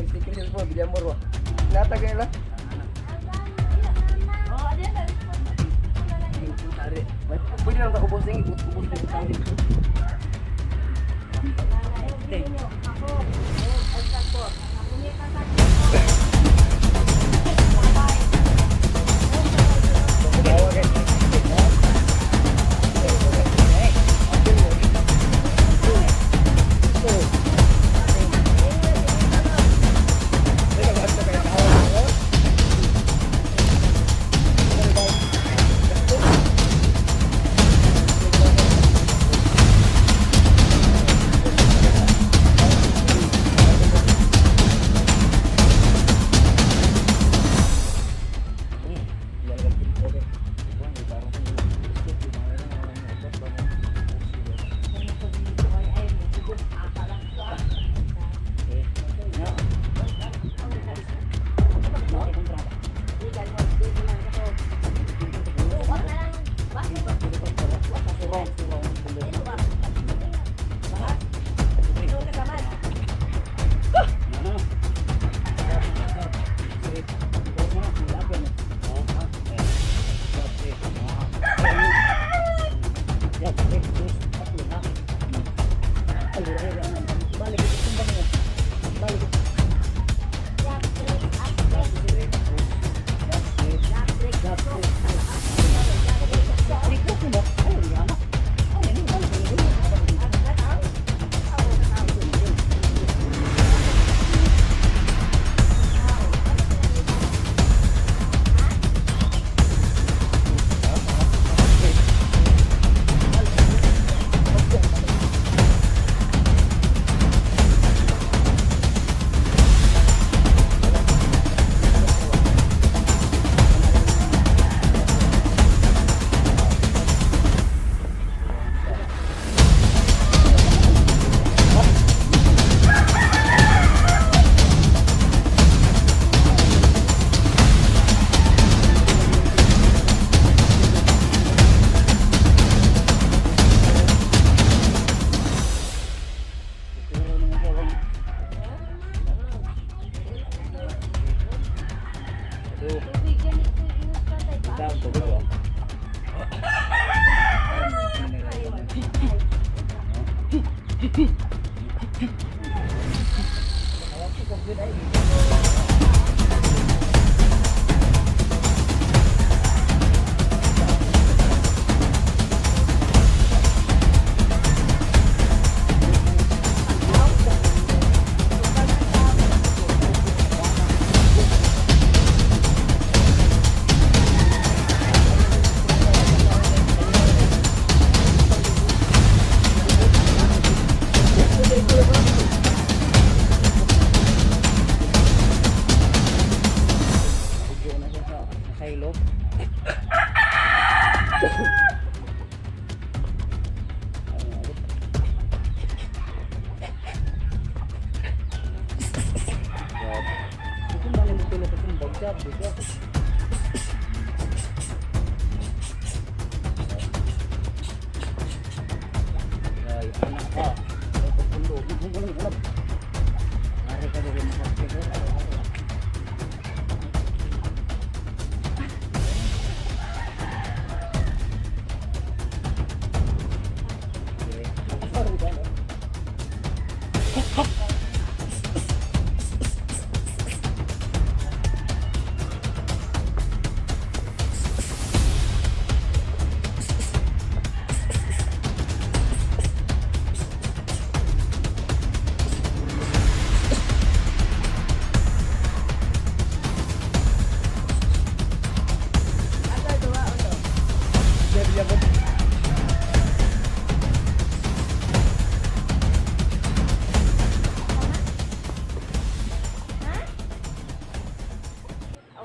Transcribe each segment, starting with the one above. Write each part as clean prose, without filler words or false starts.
sticker sila po, bilyan mo ro. Natag nila. Pwede lang tak ubos ng ubos ng tali.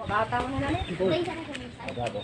Bata mo na namin. Bravo.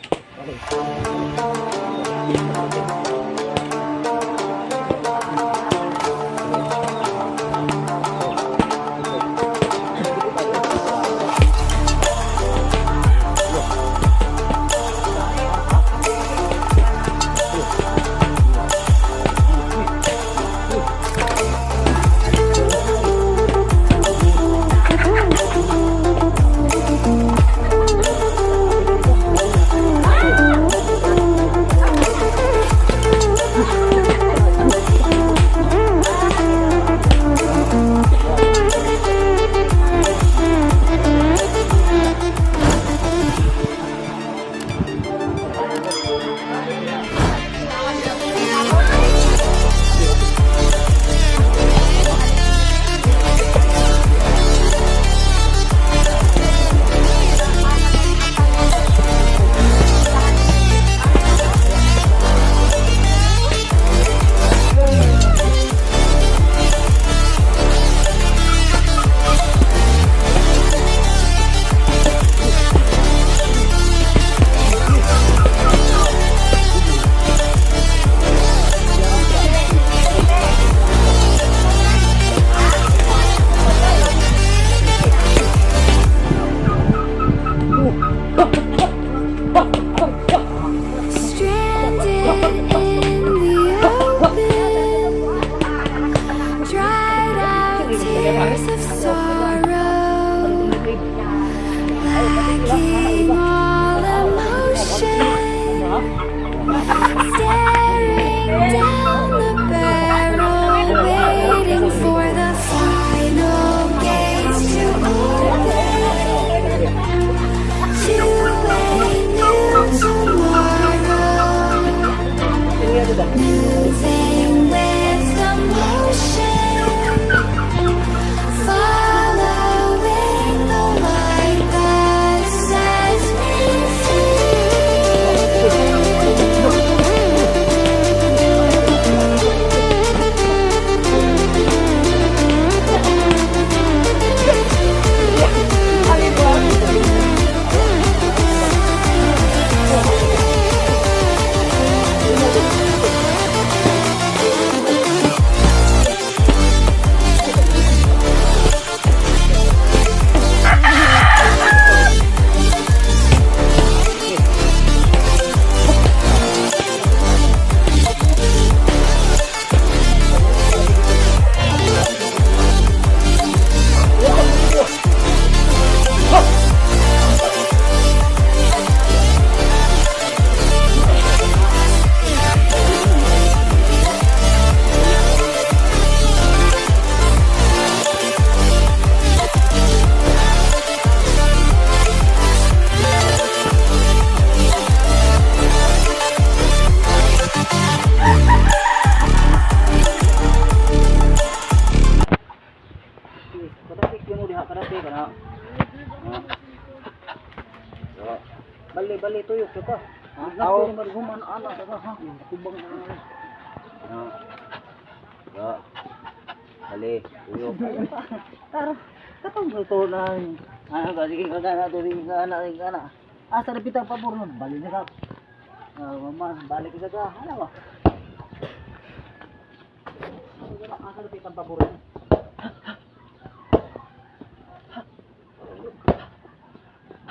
na. Bali tuyok ka. Ako marhuman anak ka ha. Tubang na. Bali tuyok. Tara, katong ito na. Ano ka sige ka na to ring ka na. Asa na pitang pabor nun? Bali na ka. Mama, balik ka ka. Ano ba? Asa na pitang pabor nun?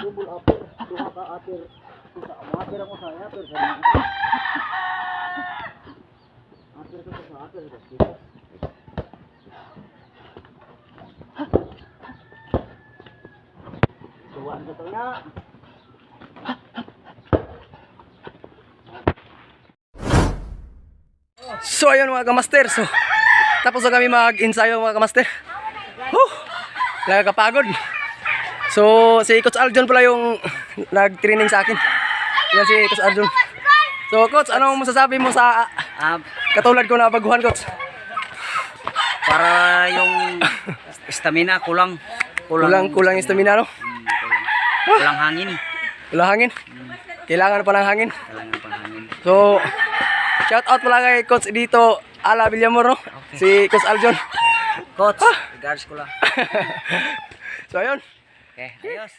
Double upper, duha ka upper. Upper ako sa upper. Upper ko sa upper. Tuwan ka to na. So ayun mga kamaster, so tapos na kami mag-ensayo mga kamaster. Nakakapagod. So si Coach Aljun pala yung nag-training sa akin. Yan si Coach Aljun. So Coach, anong masasabi mo sa katulad ko na baguhan, Coach? Para yung stamina kulang Kulang yung stamina, no? kulang hangin. Kulang hangin. Kailangan pa ng hangin. Kailangan pang hangin. So shout out pala kay Coach dito, Ala Villamor, no? Si Coach Aljun. Coach, regards ko lang. So ayun. Okay, ayos.